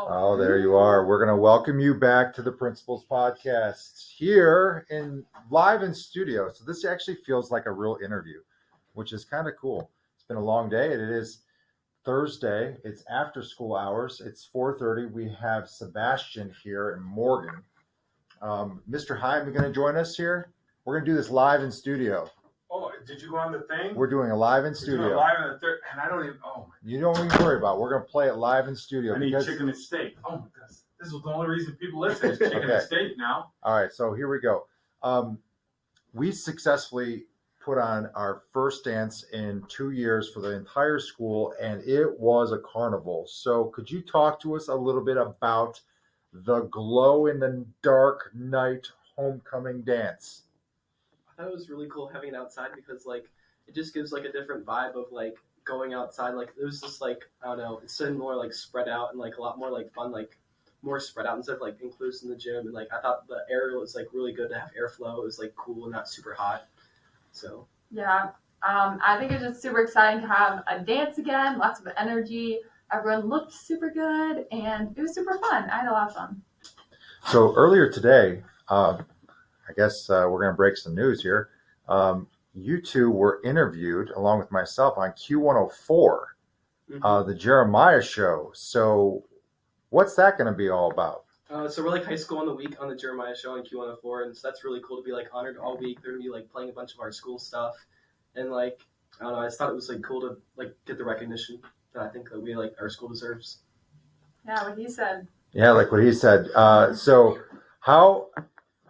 Oh, there you are. We're going to welcome you back to the Principals Podcast here live in studio. So this actually feels like a real interview, which is kind of cool. It's been a long day, and it is Thursday. It's after school hours. It's 4:30. We have Sebastian here and Morgan. Mr. Heim, you going to join us here? We're going to do this live in studio. Oh, did you go on the thing? We're doing a live in We're studio. doing live in the third, and I don't even. Oh my. You don't even worry about it. We're going to play it live in studio. I need chicken and steak. Oh my God. This is the only reason people listen is chicken and steak now. All right, so here we go. We successfully put on our first dance in 2 years for the entire school, and it was a carnival. So could you talk to us a little bit about the glow in the dark night homecoming dance? I thought it was really cool having it outside because it just gives a different vibe of going outside. It was just I don't know, it's been more spread out and a lot more fun, more spread out instead of enclosed in the gym. And I thought the air was really good to have airflow. It was cool and not super hot. So yeah, I think it's just super exciting to have a dance again, lots of energy. Everyone looked super good and it was super fun. I had a lot of fun. So earlier today, I guess we're going to break some news here. You two were interviewed along with myself on Q104, the Jeremiah show. So what's that going to be all about? So we're high school on the week on the Jeremiah show on Q104, and so that's really cool to be honored all week. They're going to be playing a bunch of our school stuff, and I don't know, I just thought it was cool to get the recognition that I think that we our school deserves. Yeah, what he said. Yeah, like what he said. So how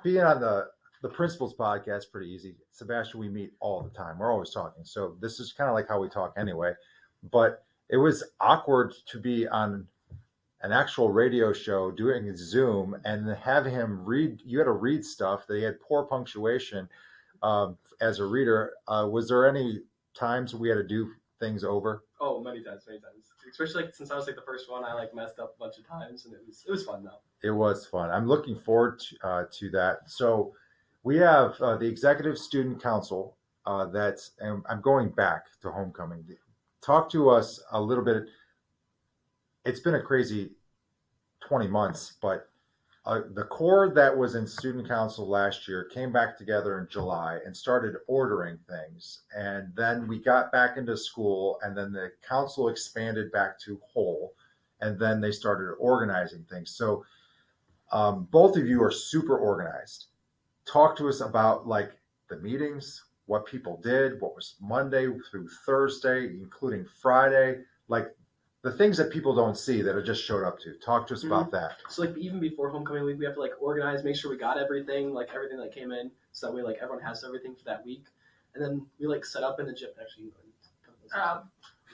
being on the Principals Podcast is pretty easy. Sebastian, we meet all the time. We're always talking. So this is kind of like how we talk anyway. But it was awkward to be on an actual radio show doing Zoom and have him read. You had to read stuff. They had poor punctuation as a reader. Was there any times we had to do things over? Oh, many times. Especially since I was the first one, I messed up a bunch of times, and it was fun though. It was fun. I'm looking forward to that. So we have the Executive Student Council and I'm going back to homecoming. Talk to us a little bit. It's been a crazy 20 months, but the core that was in Student Council last year came back together in July and started ordering things. And then we got back into school, and then the council expanded back to whole, and then they started organizing things. So both of you are super organized. Talk to us about the meetings, what people did, what was Monday through Thursday, including Friday, the things that people don't see that are just showed up to. Talk to us about that. So even before homecoming week, we have to organize, make sure we got everything, everything that came in, so that way everyone has everything for that week. And then we set up in the gym. Actually,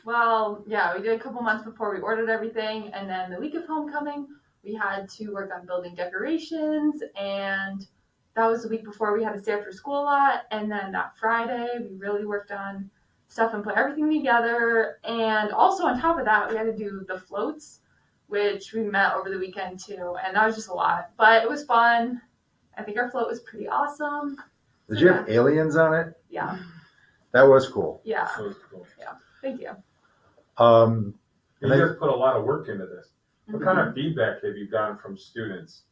well, yeah, we did a couple months before we ordered everything, and then the week of homecoming, we had to work on building decorations, and that was the week before we had to stay after school a lot. And then that Friday, we really worked on stuff and put everything together. And also on top of that, we had to do the floats, which we met over the weekend too. And that was just a lot, but it was fun. I think our float was pretty awesome. Did you have aliens on it? Yeah. That was cool. Yeah. That was cool. Yeah. Thank you. You guys put a lot of work into this. What kind of feedback have you gotten from students?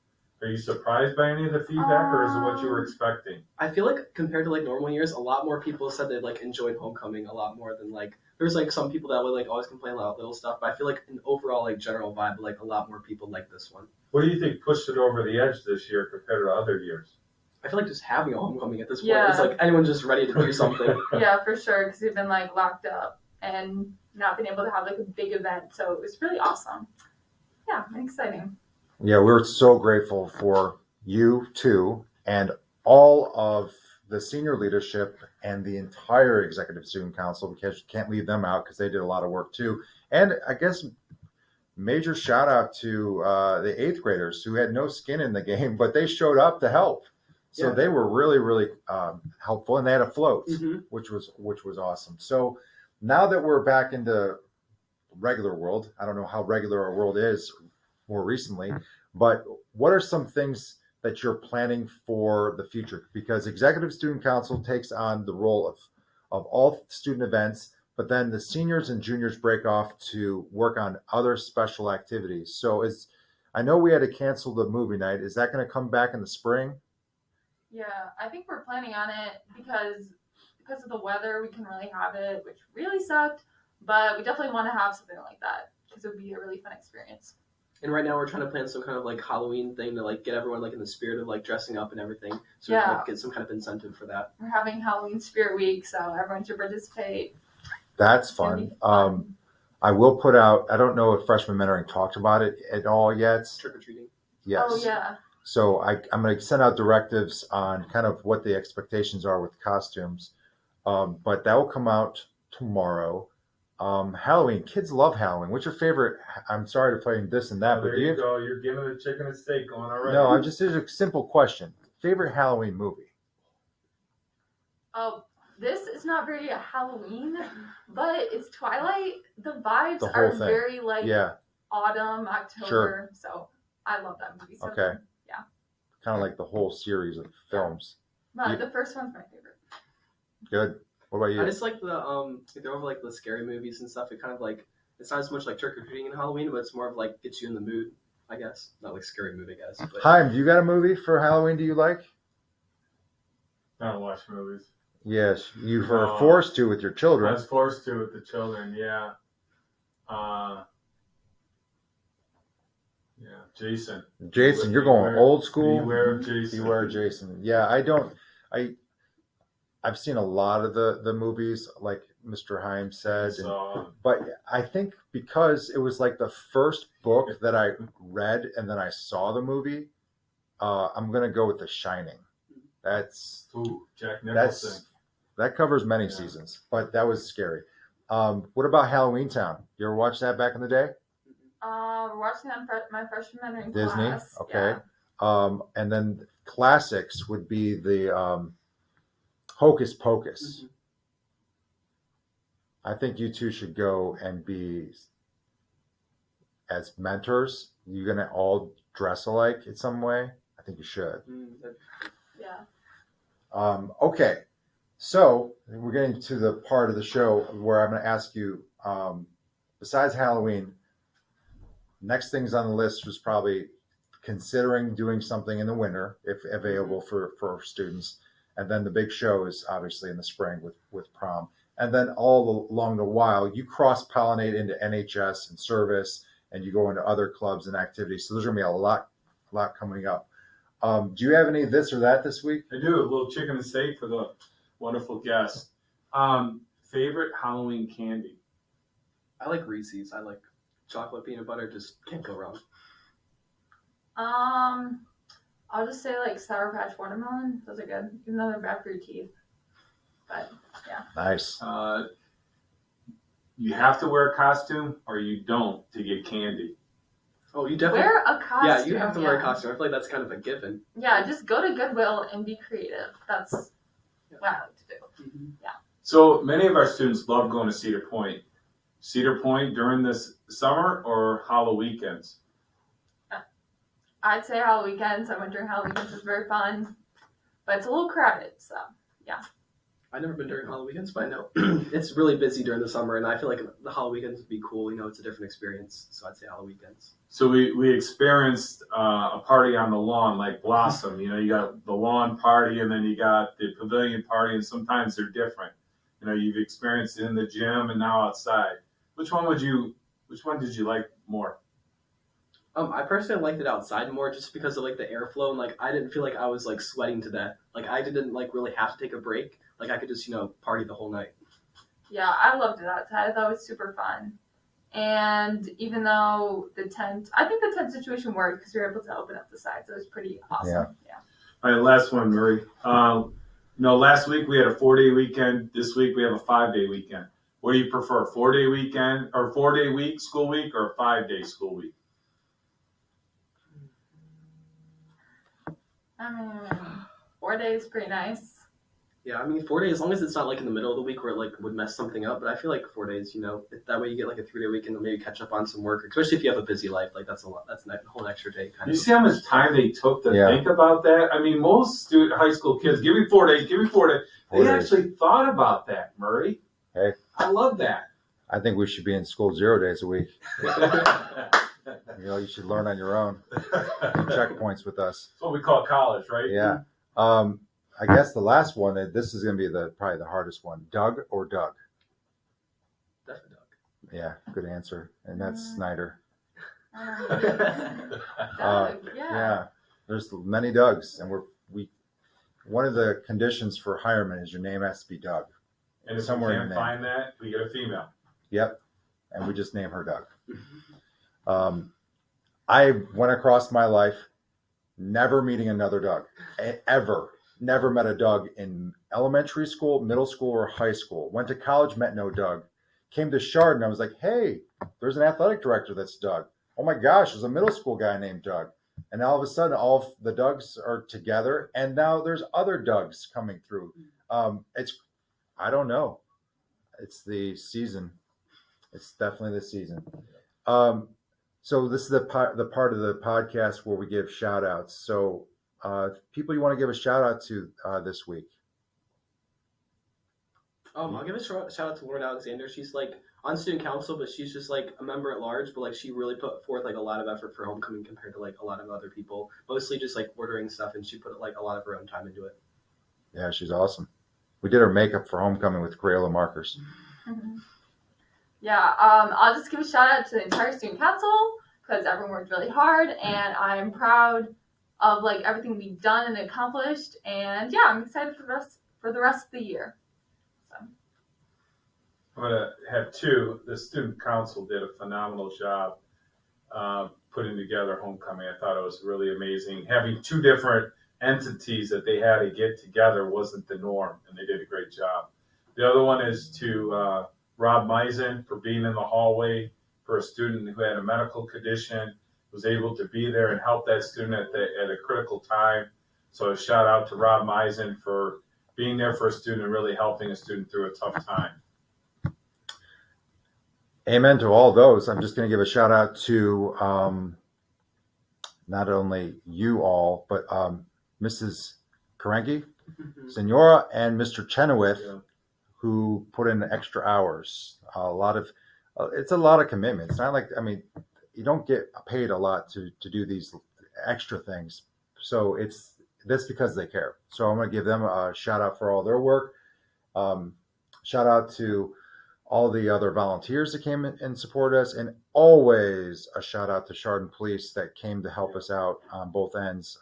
Are you surprised by any of the feedback, or is it what you were expecting? I feel compared to normal years, a lot more people said they enjoyed homecoming a lot more than there's some people that would always complain about little stuff, but I feel an overall general vibe, a lot more people like this one. What do you think pushed it over the edge this year compared to other years? I feel just having a homecoming at this point, Yeah. it's anyone's just ready to do something. Yeah, for sure, because we've been locked up and not been able to have a big event, so it was really awesome. Yeah, exciting. Yeah, we're so grateful for you too, and all of the senior leadership and the entire Executive Student Council, because you can't leave them out because they did a lot of work too. And I guess major shout out to the 8th graders who had no skin in the game, but they showed up to help. So Yeah. they were really, really helpful, and they had a float, Mhm. which was awesome. So now that we're back into regular world, I don't know how regular our world is more recently, but what are some things that you're planning for the future? Because Executive Student Council takes on the role of all student events, but then the seniors and juniors break off to work on other special activities. So I know we had to cancel the movie night. Is that going to come back in the spring? Yeah, I think we're planning on it because of the weather, we can really have it, which really sucked. But we definitely want to have something like that because it would be a really fun experience. And right now we're trying to plan some kind of like Halloween thing to like get everyone like in the spirit of like dressing up and everything. So we can like, get some kind of incentive for that. We're having Halloween Spirit Week, so everyone should participate. That's fun. I will put out, I don't know if freshman mentoring talked about it at all yet. Trick or treating. Yes. Oh, yeah. So I'm going to send out directives on kind of what the expectations are with costumes. But that will come out tomorrow. Halloween, kids love Halloween. What's your favorite? I'm sorry to play this and that, but there you go. You're giving the chicken and steak going already. No, there's a simple question. Favorite Halloween movie? Oh, this is not very Halloween, but it's Twilight. The vibes are very like autumn, October. Sure. So I love that movie. So okay. Yeah. Kind of like the whole series of films. But the first one's my favorite. Good. What about you? I just like the they're over like the scary movies and stuff. It kind of like it's not as much like trick or treating in Halloween, but it's more of like gets you in the mood, I guess. Not like scary movie, I guess. But... Chaim, do you got a movie for Halloween? Do you like? I don't watch movies. Yes, you were forced to with your children. I was forced to with the children. Yeah. Jason. Jason, you're going old school. Beware of Jason. Beware of Jason. Yeah, I've seen a lot of the movies, like Mr. Chaim said, but I think because it was like the first book that I read and then I saw the movie, I'm gonna go with The Shining. That's Jack Nicholson. That covers many seasons, but that was scary. What about Halloween Town? You ever watch that back in the day? We're watching that my freshman mentoring Disney, class. Okay. Yeah. And then classics would be the Hocus Pocus. Mm-hmm. I think you two should go and be as mentors. You're gonna all dress alike in some way. I think you should. Yeah. Okay. So we're getting to the part of the show where I'm going to ask you, besides Halloween, next things on the list was probably considering doing something in the winter, if available for students. And then the big show is obviously in the spring with prom. And then all along the while, you cross-pollinate into NHS and service, and you go into other clubs and activities. So there's going to be a lot coming up. Do you have any of this or that this week? I do. A little chicken and steak for the wonderful guest. Favorite Halloween candy? I like Reese's. I like chocolate peanut butter. Just can't go wrong. I'll just say like Sour Patch watermelon. Those are good, even though they're bad for your teeth. But yeah. Nice. You have to wear a costume or you don't to get candy. Oh, you definitely wear a costume. Yeah, you have to wear a costume. I feel like that's kind of a given. Yeah, just go to Goodwill and be creative. That's what I like to do. Mm-hmm. Yeah. So many of our students love going to Cedar Point. Cedar Point during this summer or Halloween weekends? I'd say Halloween weekends. I went during Halloween weekends. It's very fun, but it's a little crowded. So yeah. I've never been during Halloween weekends, but I know it's really busy during the summer, and I feel like the Halloween weekends would be cool. You know, it's a different experience, so I'd say Halloween weekends. So we experienced a party on the lawn, like Blossom. You know, you got the lawn party, and then you got the pavilion party, and sometimes they're different. You know, you've experienced it in the gym and now outside. Which one did you like more? I personally liked it outside more just because of like the airflow and like I didn't feel like I was like sweating to death. Like I didn't like really have to take a break. Like I could just, you know, party the whole night. Yeah, I loved it outside. I thought it was super fun. And even though I think the tent situation worked because we were able to open up the sides. So it was pretty awesome. Yeah. All right, last one, Murray. Last week we had a 4-day weekend. This week we have a 5-day weekend. What do you prefer, 4-day weekend or 4-day week, school week, or a 5-day school week? 4 days, pretty nice. Yeah, I mean 4 days, as long as it's not like in the middle of the week where it like would mess something up. But I feel like 4 days, you know, that way you get like a 3-day weekend and maybe catch up on some work, especially if you have a busy life. Like that's a lot. That's a whole extra day. You see how much time they took to think about that? I mean, most high school kids, give me 4 days, give me 4 days. They actually thought about that, Murray. Hey, I love that. I think we should be in school 0 days a week. You should learn on your own. Checkpoints with us. That's what we call college, right? Yeah. I guess the last one. This is going to be probably the hardest one. Doug or Doug? Definitely Yeah, good answer. And that's Snyder. Doug, Yeah. There's many Dougs, and we. One of the conditions for hireman is your name has to be Doug. And if Somewhere we in can't the find that, we get a female. Yep. And we just name her Doug. I went across my life never meeting another Doug. Ever. Never met a Doug in elementary school, middle school, or high school. Went to college, met no Doug. Came to Chardon, I was like, hey, there's an athletic director that's Doug. Oh my gosh, there's a middle school guy named Doug. And all of a sudden, all of the Dougs are together, and now there's other Dougs coming through. I don't know. It's the season. It's definitely the season. So this is the part of the podcast where we give shout outs. So people you want to give a shout out to this week? I'll give a shout out to Lauren Alexander. She's like on student council, but she's just like a member at large. But like she really put forth like a lot of effort for homecoming compared to like a lot of other people. Mostly just like ordering stuff, and she put like a lot of her own time into it. Yeah, she's awesome. We did her makeup for homecoming with Crayola markers. Mm-hmm. Yeah, I'll just give a shout out to the entire student council because everyone worked really hard, and I'm proud of like everything we've done and accomplished. And yeah, I'm excited for the rest of the year. I'm going to have two. The student council did a phenomenal job putting together homecoming. I thought it was really amazing. Having two different entities that they had to get together wasn't the norm, and they did a great job. The other one is to Rob Meisen for being in the hallway for a student who had a medical condition, was able to be there and help that student at a critical time. So a shout out to Rob Meisen for being there for a student and really helping a student through a tough time. Amen to all those. I'm just going to give a shout out to not only you all, but Mrs. Karenki, Senora, and Mr. Chenoweth, who put in extra hours. It's a lot of commitment. It's not like, you don't get paid a lot to do these extra things. So that's because they care. So I'm going to give them a shout out for all their work. Shout out to all the other volunteers that came and supported us, and always a shout out to Chardon Police that came to help us out on both ends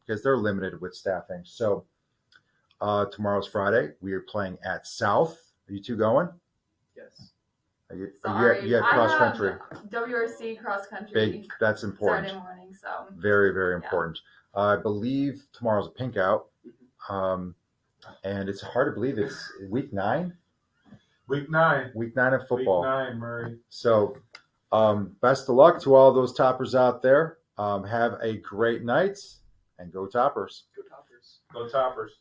because they're limited with staffing. So tomorrow's Friday. We are playing at South. Are you two going? Yes. Sorry, you have cross country. WRC cross country. Big. That's important. Saturday morning, so very, very important. Yeah. I believe tomorrow's a pink out, and it's hard to believe it's week 9. Week 9. Week 9 of football. Week 9, Murray. So, best of luck to all those toppers out there. Have a great night, and go Toppers. Go Toppers. Go Toppers.